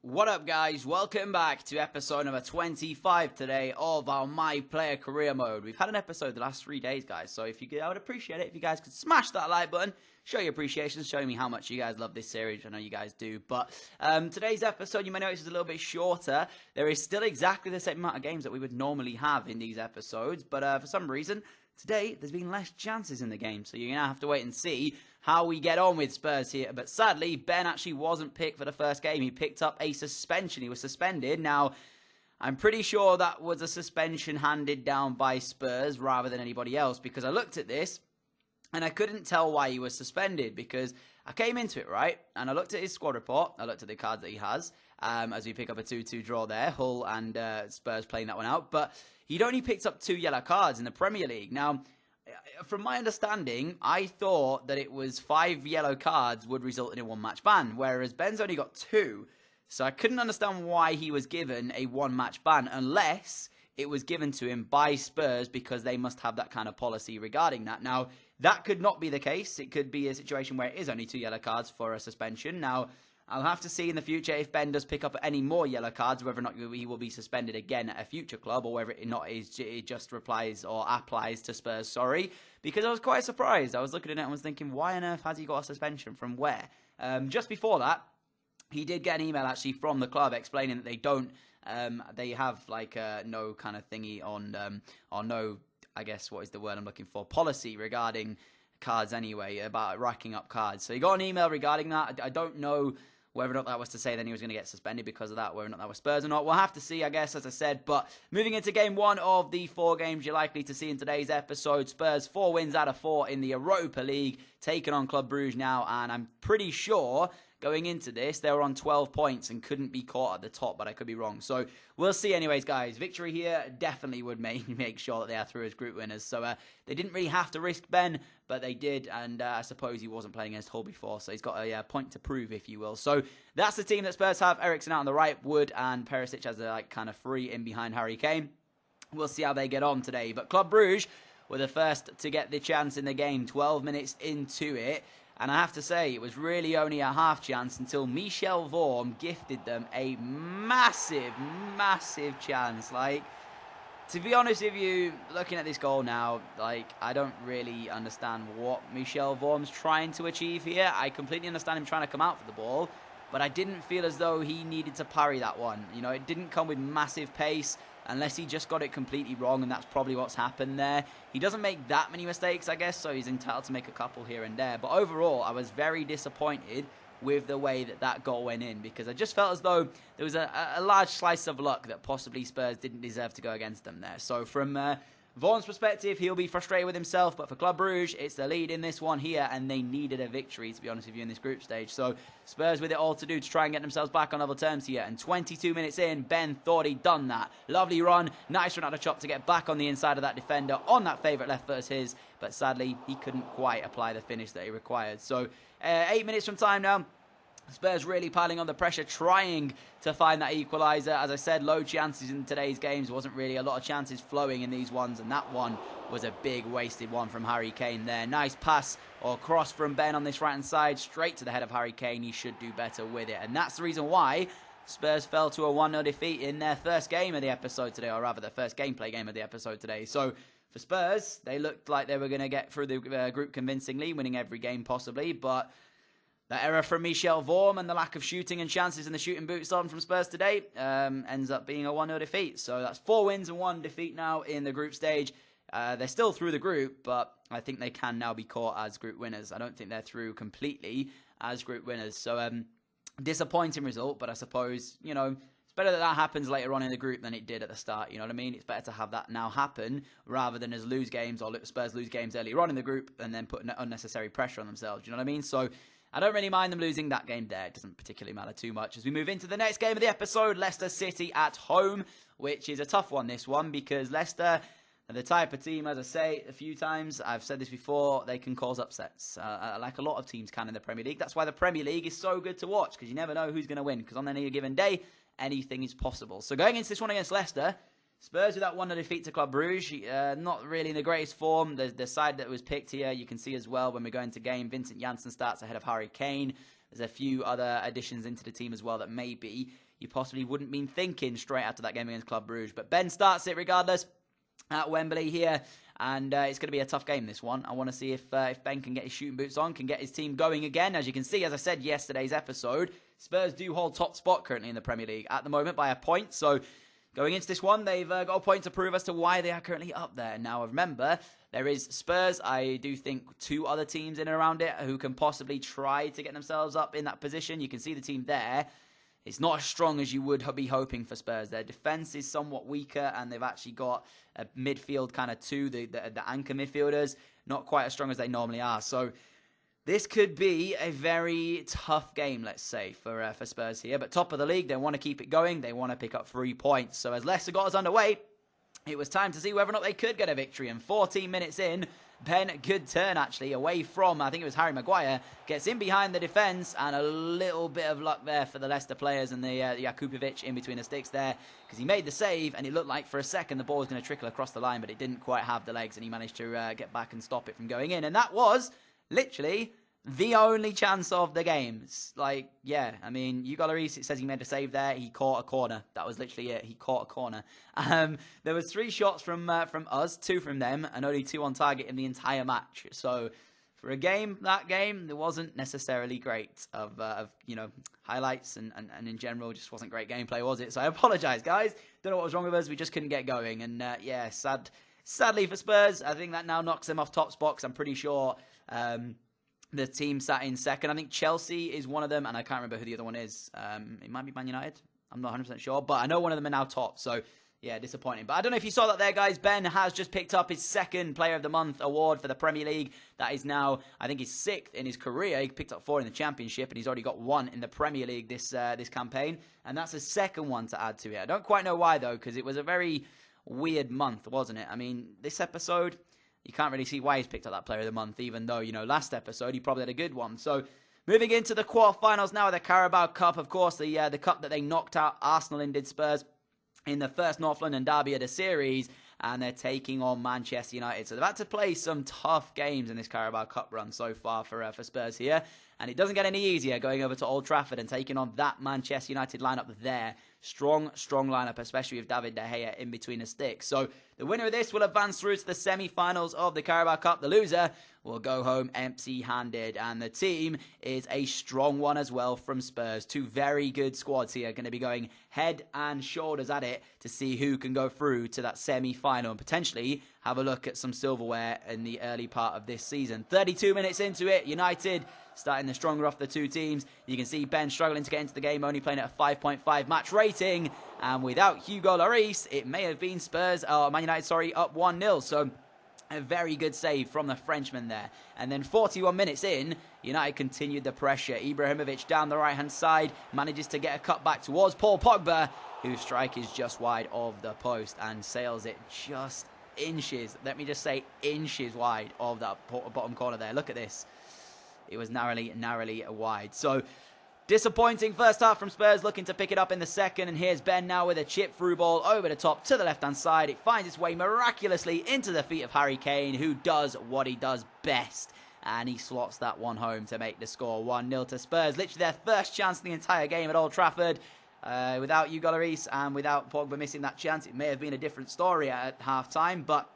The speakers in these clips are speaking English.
What up, guys? Welcome back to episode number 25 today of our My Player Career Mode. We've had an episode the last 3 days, guys, so I would appreciate it if you guys could smash that like button, show your appreciation, show me how much you guys love this series. I know you guys do, but today's episode, you may notice, is a little bit shorter. There is still exactly the same amount of games that we would normally have in these episodes, but for some reason, today, there's been less chances in the game, so you're going to have to wait and see how we get on with Spurs here. But sadly, Ben actually wasn't picked for the first game. He picked up a suspension. He was suspended. Now, I'm pretty sure that was a suspension handed down by Spurs rather than anybody else, because I looked at this and I couldn't tell why he was suspended, because I came into it, right, and I looked at his squad report. I looked at the cards that he has, as we pick up a 2-2 draw there. Hull and Spurs playing that one out. But he'd only picked up 2 yellow cards in the Premier League. Now, from my understanding, I thought that it was 5 yellow cards would result in a 1-match ban, whereas Ben's only got 2. So I couldn't understand why he was given a 1-match ban, unless it was given to him by Spurs, because they must have that kind of policy regarding that. Now, that could not be the case. It could be a situation where it is only 2 yellow cards for a suspension. Now, I'll have to see in the future if Ben does pick up any more yellow cards, whether or not he will be suspended again at a future club, or whether it just applies to Spurs, because I was quite surprised. I was looking at it and was thinking, why on earth has he got a suspension? From where? Just before that, he did get an email actually from the club explaining that they don't, they have like no kind of thingy on no, I guess, what is the word I'm looking for, policy regarding cards anyway, about racking up cards. So he got an email regarding that. I don't know whether or not that was to say then he was going to get suspended because of that, whether or not that was Spurs or not. We'll have to see, I guess, as I said. But moving into game 1 of the 4 games you're likely to see in today's episode, Spurs 4 wins out of 4 in the Europa League, taking on Club Brugge now, and I'm pretty sure going into this, they were on 12 points and couldn't be caught at the top, but I could be wrong. So we'll see anyways, guys. Victory here definitely would make sure that they are through as group winners. So they didn't really have to risk Ben, but they did, and I suppose he wasn't playing against Hull before, so he's got a point to prove, if you will. So that's the team that Spurs have. Eriksen out on the right, Wood and Perisic as a kind of free in behind Harry Kane. We'll see how they get on today. But Club Brugge were the first to get the chance in the game, 12 minutes into it. And I have to say, it was really only a half chance until Michel Vorm gifted them a massive, massive chance. Like, to be honest with you, looking at this goal now, like, I don't really understand what Michel Vorm's trying to achieve here. I completely understand him trying to come out for the ball, but I didn't feel as though he needed to parry that one. You know, it didn't come with massive pace, unless he just got it completely wrong, and that's probably what's happened there. He doesn't make that many mistakes, I guess, so he's entitled to make a couple here and there. But overall, I was very disappointed with the way that goal went in, because I just felt as though there was a large slice of luck that possibly Spurs didn't deserve to go against them there. So from Vaughan's perspective, he'll be frustrated with himself, but for Club Brugge, it's the lead in this one here, and they needed a victory, to be honest with you, in this group stage. So Spurs with it all to do to try and get themselves back on level terms here, and 22 minutes in, Ben thought he'd done that. Lovely run, nice run out of chop to get back on the inside of that defender on that favourite left foot as his, but sadly, he couldn't quite apply the finish that he required. So 8 minutes from time now. Spurs really piling on the pressure, trying to find that equaliser. As I said, low chances in today's games. Wasn't really a lot of chances flowing in these ones, and that one was a big wasted one from Harry Kane there. Nice pass or cross from Ben on this right-hand side, straight to the head of Harry Kane. He should do better with it, and that's the reason why Spurs fell to a 1-0 defeat in their first game of the episode today, or rather their first gameplay game of the episode today. So for Spurs, they looked like they were going to get through the group convincingly, winning every game possibly, but that error from Michel Vorm and the lack of shooting and chances in the shooting boots on from Spurs today ends up being a 1-0 defeat. So that's 4 wins and 1 defeat now in the group stage. They're still through the group, but I think they can now be caught as group winners. I don't think they're through completely as group winners. So disappointing result, but I suppose, you know, it's better that happens later on in the group than it did at the start. You know what I mean? It's better to have that now happen rather than as lose games, or Spurs lose games earlier on in the group and then put unnecessary pressure on themselves. You know what I mean? So I don't really mind them losing that game there. It doesn't particularly matter too much. As we move into the next game of the episode, Leicester City at home, which is a tough one, this one, because Leicester are the type of team, as I say a few times, I've said this before, they can cause upsets, like a lot of teams can in the Premier League. That's why the Premier League is so good to watch, because you never know who's going to win, because on any given day, anything is possible. So going into this one against Leicester, Spurs with that 1-0 defeat to Club Brugge, not really in the greatest form. The side that was picked here, you can see as well when we go into game, Vincent Janssen starts ahead of Harry Kane. there's a few other additions into the team as well that maybe you possibly wouldn't been thinking straight after that game against Club Brugge. But Ben starts it regardless at Wembley here, and it's going to be a tough game, this one. I want to see if Ben can get his shooting boots on, can get his team going again. As you can see, as I said yesterday's episode, Spurs do hold top spot currently in the Premier League at the moment by a point. So going into this one, they've got a point to prove as to why they are currently up there. Now, remember, there is Spurs. I do think 2 other teams in and around it who can possibly try to get themselves up in that position. You can see the team there. It's not as strong as you would be hoping for Spurs. Their defence is somewhat weaker, and they've actually got a midfield kind of 2, the anchor midfielders, not quite as strong as they normally are. So this could be a very tough game, let's say, for Spurs here. But top of the league, they want to keep it going. They want to pick up 3 points. So as Leicester got us underway, it was time to see whether or not they could get a victory. And 14 minutes in, Ben, good turn actually, away from, I think it was Harry Maguire, gets in behind the defence, and a little bit of luck there for the Leicester players and the Jakubovic in between the sticks there, because he made the save, and it looked like for a second the ball was going to trickle across the line, but it didn't quite have the legs, and he managed to get back and stop it from going in. And that was literally the only chance of the game. Like, yeah, I mean, Hugo Lloris, it says he made a save there. He caught a corner. That was literally it. He caught a corner. There was 3 shots from us, 2 from them, and only 2 on target in the entire match. So for a game, that game, it wasn't necessarily great of highlights, and in general, just wasn't great gameplay, was it? So I apologise, guys. Don't know what was wrong with us. We just couldn't get going. And yeah, sadly for Spurs, I think that now knocks them off top spot, 'cause I'm pretty sure the team sat in second. I think Chelsea is one of them, and I can't remember who the other one is. It might be Man United. I'm not 100% sure, but I know one of them are now top. So, yeah, disappointing. But I don't know if you saw that there, guys. Ben has just picked up his 2nd Player of the Month award for the Premier League. That is now, I think, his 6th in his career. He picked up 4 in the Championship, and he's already got 1 in the Premier League this campaign. And that's a 2nd one to add to it. I don't quite know why, though, because it was a very weird month, wasn't it? I mean, this episode, you can't really see why he's picked up that Player of the Month, even though, last episode he probably had a good one. So, moving into the quarterfinals now of the Carabao Cup, of course, the cup that they knocked out Arsenal in, did Spurs, in the first North London derby of the series, and they're taking on Manchester United. So they've had to play some tough games in this Carabao Cup run so far for Spurs here, and it doesn't get any easier going over to Old Trafford and taking on that Manchester United lineup there. Strong lineup, especially with David De Gea in between the sticks. So the winner of this will advance through to the semi-finals of the Carabao Cup. The loser will go home empty-handed. And the team is a strong one as well from Spurs. 2 very good squads here, going to be going head and shoulders at it to see who can go through to that semi-final and potentially have a look at some silverware in the early part of this season. 32 minutes into it, United starting the stronger off the 2 teams. You can see Ben struggling to get into the game, only playing at a 5.5 match rating. And without Hugo Lloris, it may have been Man United, up 1-0. So a very good save from the Frenchman there. And then 41 minutes in, United continued the pressure. Ibrahimovic down the right-hand side manages to get a cut back towards Paul Pogba, whose strike is just wide of the post and sails it just inches, let me just say inches wide of that bottom corner there. Look at this. It was narrowly wide. So, disappointing first half from Spurs, looking to pick it up in the second. And here's Ben now with a chip through ball over the top to the left-hand side. It finds its way miraculously into the feet of Harry Kane, who does what he does best. And he slots that one home to make the score 1-0 to Spurs. Literally their first chance in the entire game at Old Trafford. Without Hugo Lloris and without Pogba missing that chance, it may have been a different story at half-time. But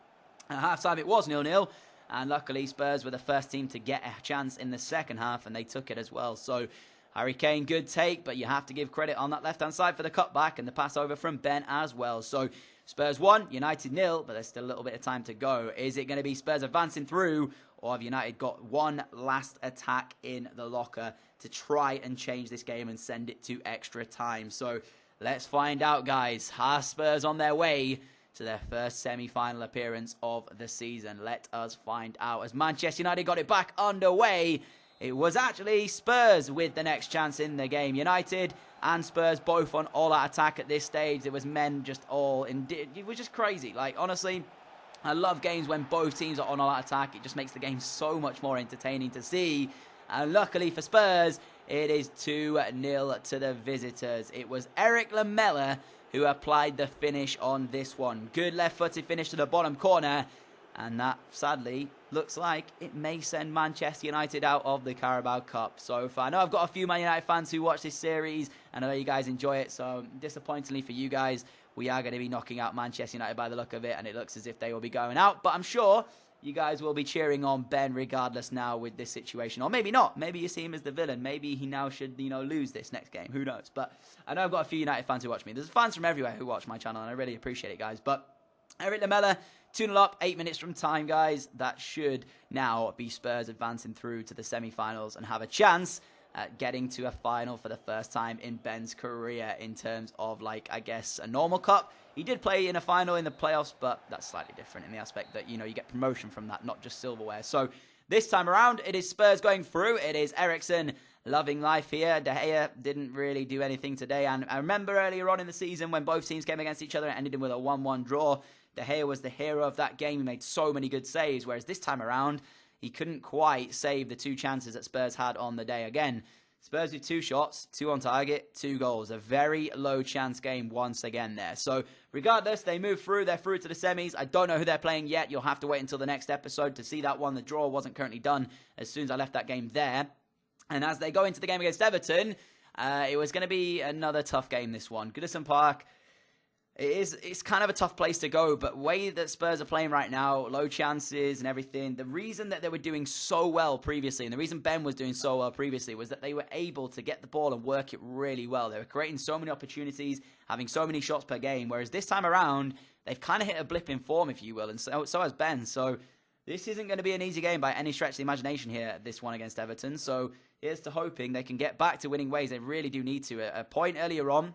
at half-time it was 0-0. And luckily, Spurs were the first team to get a chance in the second half, and they took it as well. So, Harry Kane, good take, but you have to give credit on that left-hand side for the cutback and the pass over from Ben as well. So, Spurs 1, United 0, but there's still a little bit of time to go. Is it going to be Spurs advancing through, or have United got one last attack in the locker to try and change this game and send it to extra time? So, let's find out, guys. Are Spurs on their way to their first semi-final appearance of the season? Let us find out. As Manchester United got it back underway, it was actually Spurs with the next chance in the game. United and Spurs both on all-out attack at this stage. It was men just all in. It was just crazy. Like, honestly, I love games when both teams are on all-out attack. It just makes the game so much more entertaining to see. And luckily for Spurs, it is 2-0 to the visitors. It was Eric Lamela who applied the finish on this one. Good left-footed finish to the bottom corner. And that, sadly, looks like it may send Manchester United out of the Carabao Cup so far. I know I've got a few Man United fans who watch this series, and I know you guys enjoy it, so disappointingly for you guys, we are going to be knocking out Manchester United by the look of it, and it looks as if they will be going out. But I'm sure you guys will be cheering on Ben regardless now with this situation. Or maybe not. Maybe you see him as the villain. Maybe he now should, lose this next game. Who knows? But I know I've got a few United fans who watch me. There's fans from everywhere who watch my channel, and I really appreciate it, guys. But Eric Lamela, 2-0 up, 8 minutes from time, guys. That should now be Spurs advancing through to the semi-finals and have a chance at getting to a final for the first time in Ben's career in terms of, I guess, a normal cup. He did play in a final in the playoffs, but that's slightly different in the aspect that, you get promotion from that, not just silverware. So this time around, it is Spurs going through. It is Eriksen loving life here. De Gea didn't really do anything today. And I remember earlier on in the season when both teams came against each other and ended in with a 1-1 draw. De Gea was the hero of that game. He made so many good saves, whereas this time around, he couldn't quite save the 2 chances that Spurs had on the day. Again, Spurs with 2 shots, 2 on target, 2 goals. A very low chance game once again there. So regardless, they move through. They're through to the semis. I don't know who they're playing yet. You'll have to wait until the next episode to see that one. The draw wasn't currently done as soon as I left that game there. And as they go into the game against Everton, it was going to be another tough game, this one. Goodison Park. It's kind of a tough place to go, but way that Spurs are playing right now, low chances and everything, the reason that they were doing so well previously, and the reason Ben was doing so well previously, was that they were able to get the ball and work it really well. They were creating so many opportunities, having so many shots per game, whereas this time around, they've kind of hit a blip in form, if you will, and so has Ben. So this isn't going to be an easy game by any stretch of the imagination here, this one against Everton. So here's to hoping they can get back to winning ways. They really do need to. A point earlier on,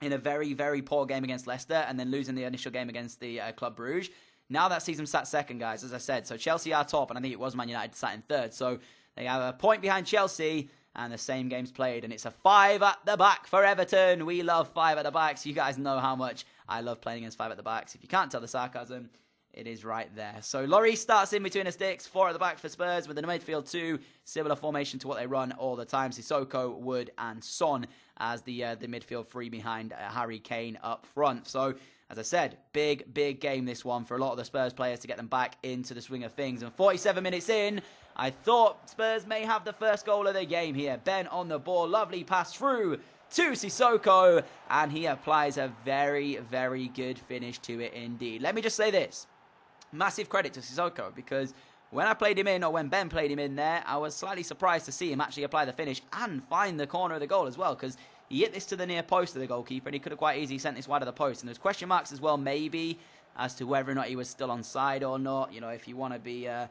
in a very, very poor game against Leicester, and then losing the initial game against the Club Brugge. Now that sees them sat second, guys, as I said. So Chelsea are top, and I think it was Man United sat in third. So they have a point behind Chelsea, and the same game's played. And it's a 5 at the back for Everton. We love 5 at the backs. You guys know how much I love playing against 5 at the backs. If you can't tell the sarcasm, it is right there. So Lloris starts in between the sticks, 4 at the back for Spurs, with the midfield 2, similar formation to what they run all the time. Sissoko, Wood, and Son as the midfield 3 behind Harry Kane up front. So, as I said, big game this one for a lot of the Spurs players to get them back into the swing of things. And 47 minutes in, I thought Spurs may have the first goal of the game here. Ben on the ball, lovely pass through to Sissoko, and he applies a very, very good finish to it indeed. Let me just say this. Massive credit to Sissoko, because when I played him in, or when Ben played him in there, I was slightly surprised to see him actually apply the finish and find the corner of the goal as well, because he hit this to the near post of the goalkeeper, and he could have quite easily sent this wide of the post. And there's question marks as well, maybe, as to whether or not he was still onside or not. If you want to be a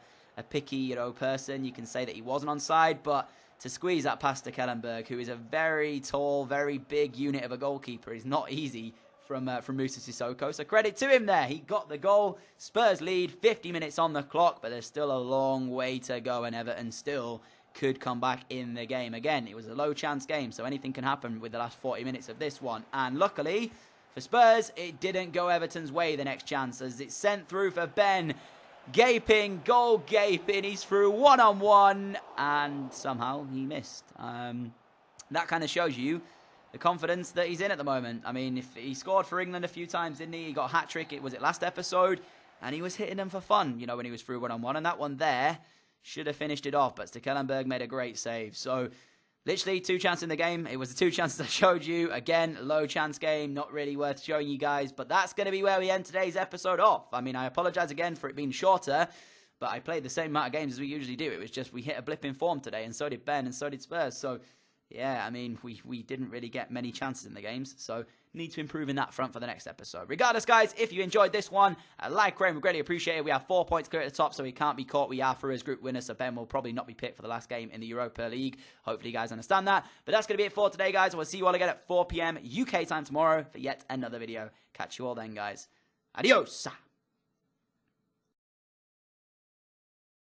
picky, person, you can say that he wasn't onside, but to squeeze that past to Kellenberg, who is a very tall, very big unit of a goalkeeper, is not easy from Moussa Sissoko. So credit to him there. He got the goal. Spurs lead, 50 minutes on the clock, but there's still a long way to go, and Everton still could come back in the game. Again, it was a low chance game, so anything can happen with the last 40 minutes of this one. And luckily for Spurs, it didn't go Everton's way the next chance, as it's sent through for Ben. Gaping, goal gaping. He's through 1-on-1, and somehow he missed. That kind of shows you the confidence that he's in at the moment. I mean, if he scored for England a few times, didn't he? He got a hat-trick, was it last episode? And he was hitting them for fun, when he was through 1-on-1. And that one there should have finished it off, but Stekelenburg made a great save. So, literally 2 chances in the game. It was the 2 chances I showed you. Again, low chance game, not really worth showing you guys. But that's going to be where we end today's episode off. I mean, I apologise again for it being shorter, but I played the same amount of games as we usually do. It was just we hit a blip in form today, and so did Ben, and so did Spurs. So, yeah, I mean, we didn't really get many chances in the games, so need to improve in that front for the next episode. Regardless, guys, if you enjoyed this one, a like, rating, we greatly appreciate it. We have 4 points clear at the top, so we can't be caught. We are through as group winners, so Ben will probably not be picked for the last game in the Europa League. Hopefully, you guys understand that. But that's going to be it for today, guys. We'll see you all again at 4 p.m. UK time tomorrow for yet another video. Catch you all then, guys. Adios!